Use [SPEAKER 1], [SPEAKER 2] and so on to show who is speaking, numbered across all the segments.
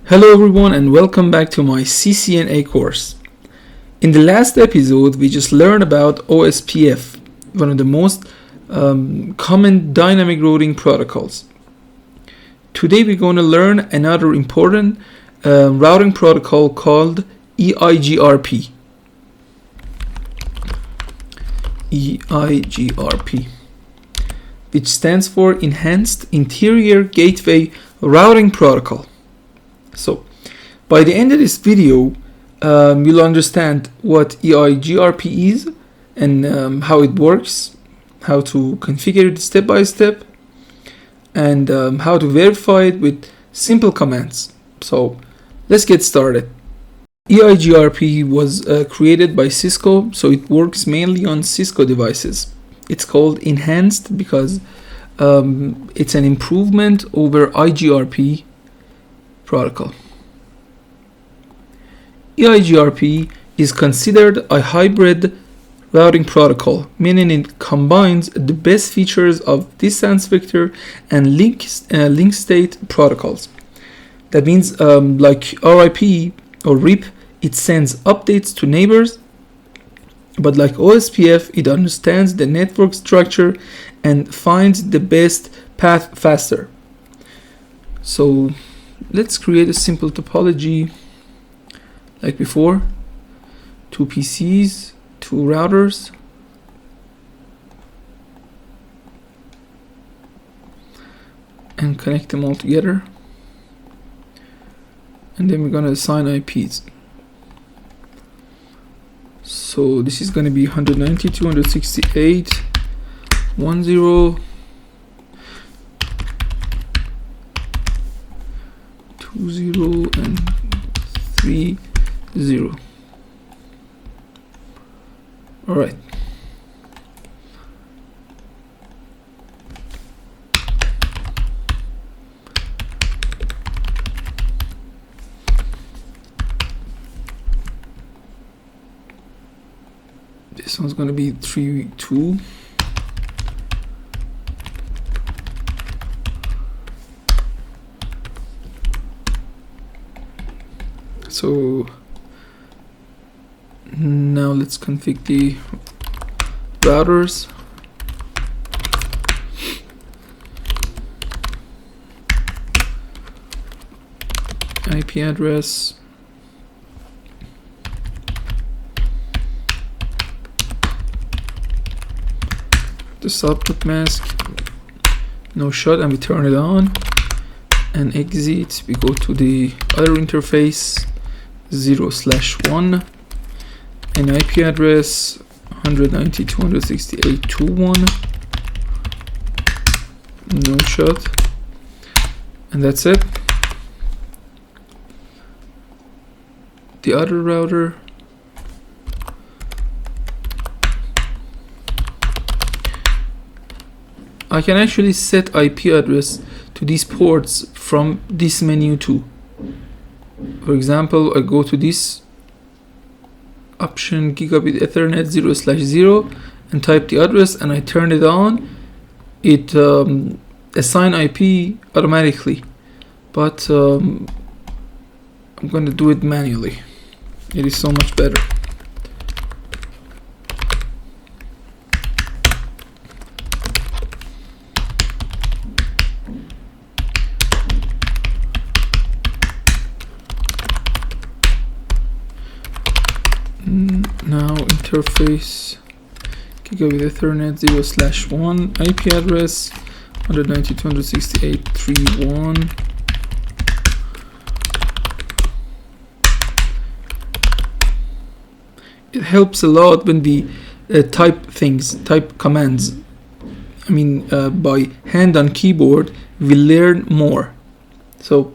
[SPEAKER 1] Hello everyone and welcome back to my CCNA course. In the last episode we just learned about OSPF, one of the most common dynamic routing protocols. Today we're going to learn another important routing protocol called EIGRP. EIGRP, which stands for Enhanced Interior Gateway Routing Protocol. So, by the end of this video, you'll understand what EIGRP is and how it works, how to configure it step by step, and how to verify it with simple commands. So, let's get started. EIGRP was created by Cisco, so it works mainly on Cisco devices. It's called Enhanced because it's an improvement over IGRP protocol. EIGRP is considered a hybrid routing protocol, meaning it combines the best features of distance vector and link state protocols. That means like RIP or RIP, it sends updates to neighbors, but like OSPF, it understands the network structure and finds the best path faster. So let's create a simple topology like before. 2 PCs, 2 routers, and connect them all together. And then we're going to assign IPs. So this is going to be 192.168.10. 20 and 30. All right. This one's going to be 3.2. So now let's configure the routers. IP address, this output mask, no shot, and we turn it on and exit. We go to the other interface 0/1 and IP address 192.168.21, no shot, and that's it. The other router, I can actually set IP address to these ports from this menu too. For example, I go to this option, gigabit Ethernet 0/0, and type the address, and I turn it on. It assign IP automatically, but I'm going to do it manually. It is so much better. Now interface gigabit Ethernet 0/1, IP address 192.168.31. It helps a lot when we type commands. I mean, by hand on keyboard, we learn more. So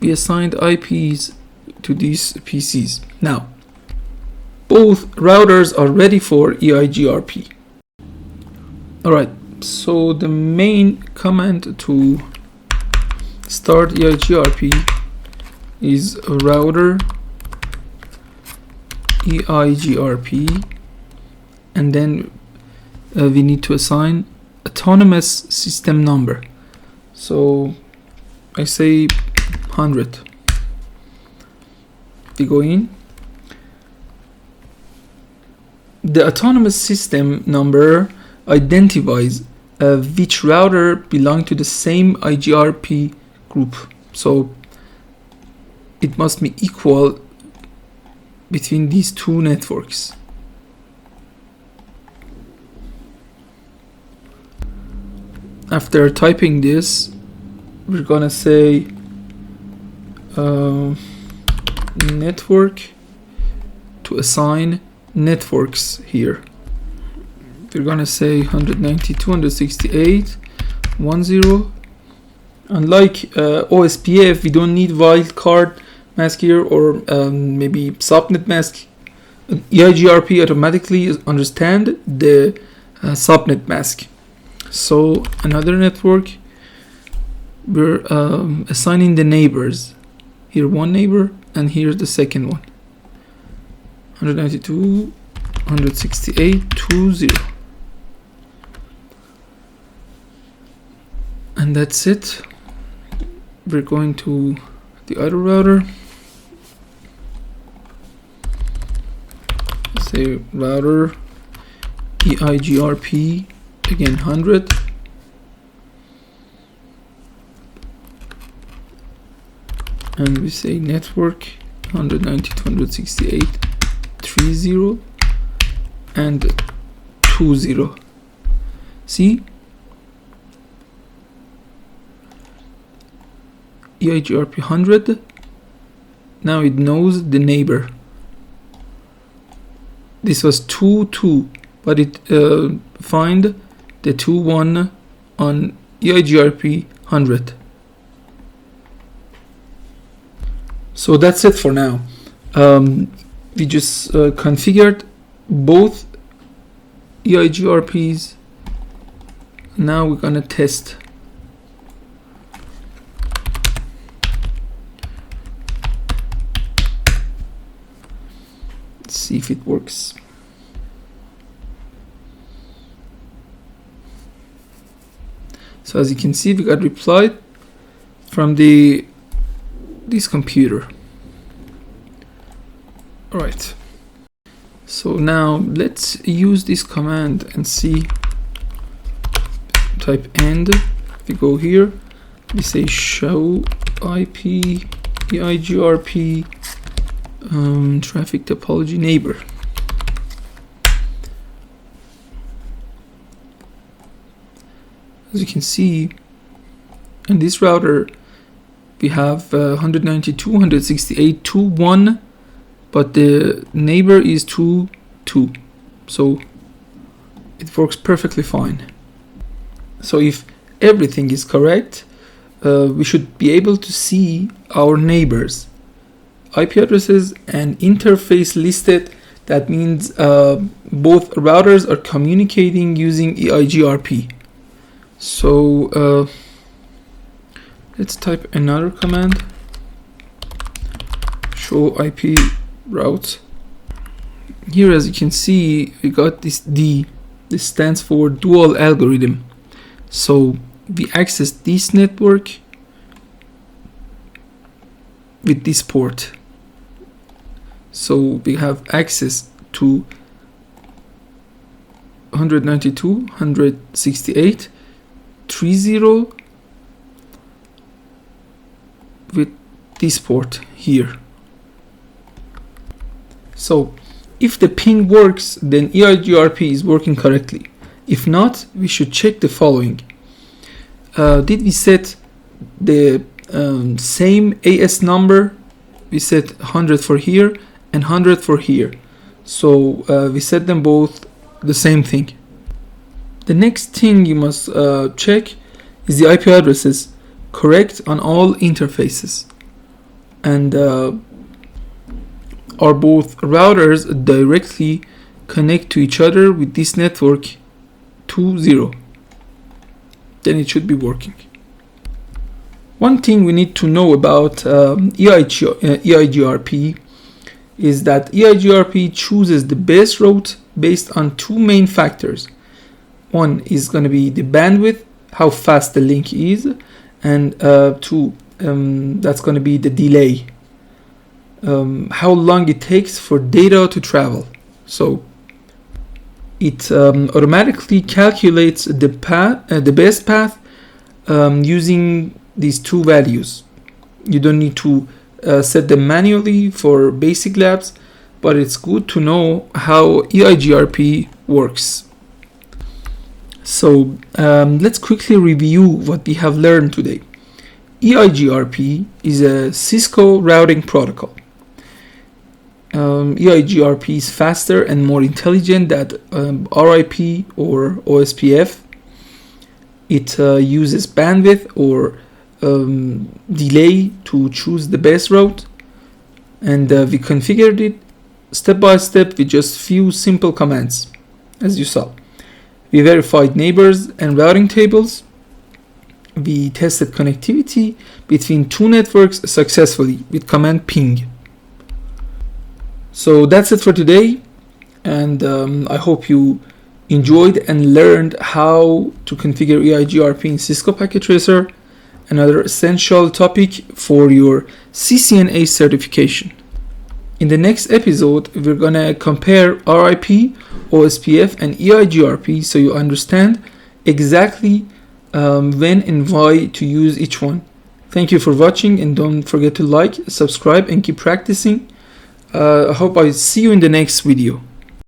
[SPEAKER 1] we assigned IPs to these PCs. Now, both routers are ready for EIGRP. Alright, so the main command to start EIGRP is router EIGRP, and then we need to assign autonomous system number. So I say 100. We go in. The autonomous system number identifies which router belongs to the same EIGRP group. So it must be equal between these two networks. After typing this, we're gonna say network to assign networks here. We're gonna say 192.168.10. Unlike OSPF, we don't need wildcard mask here, or maybe subnet mask. EIGRP automatically understand the subnet mask. So another network, we're assigning the neighbors. Here one neighbor, and here's the second one. 192.168.20. And that's it. We're going to the other router. Say router EIGRP, again 100. And we say network 192.168.30 and 20. See? EIGRP 100. Now it knows the neighbor. This was 2.2, but it find the 2.1 on EIGRP 100. So that's it for now. We just configured both EIGRPs. Now we're gonna test. Let's see if it works. So as you can see, we got reply from this computer. All right. So now let's use this command and see. Type end. We go here. We say show IP EIGRP traffic topology neighbor. As you can see, in this router we have 192.168.2.1, but the neighbor is 2.2, so it works perfectly fine. So if everything is correct, we should be able to see our neighbors' IP addresses and interface listed. That means both routers are communicating using EIGRP. So let's type another command. Show IP routes. Here, as you can see, we got this D. This stands for dual algorithm. So we access this network with this port. So we have access to 192.168.30 with this port here. So if the ping works, then EIGRP is working correctly. If not, we should check the following. Did we set the same AS number? We set 100 for here and 100 for here. So we set them both the same thing. The next thing you must check is the IP addresses correct on all interfaces, and are both routers directly connect to each other with this network 2.0. Then it should be working. One thing we need to know about EIGRP is that EIGRP chooses the best route based on two main factors. One is going to be the bandwidth, how fast the link is, and two, that's going to be the delay, how long it takes for data to travel. So it automatically calculates the best path using these two values. You don't need to set them manually for basic labs, but it's good to know how EIGRP works. So let's quickly review what we have learned today. EIGRP is a Cisco routing protocol. EIGRP is faster and more intelligent than RIP or OSPF. It uses bandwidth or delay to choose the best route, and we configured it step by step with just few simple commands, as you saw. We verified neighbors and routing tables. We tested connectivity between two networks successfully with command ping. So that's it for today, and I hope you enjoyed and learned how to configure EIGRP in Cisco Packet Tracer, another essential topic for your CCNA certification. In the next episode, we're gonna compare RIP, OSPF, and EIGRP so you understand exactly when and why to use each one. Thank you for watching, and don't forget to like, subscribe, and keep practicing. I hope I see you in the next video.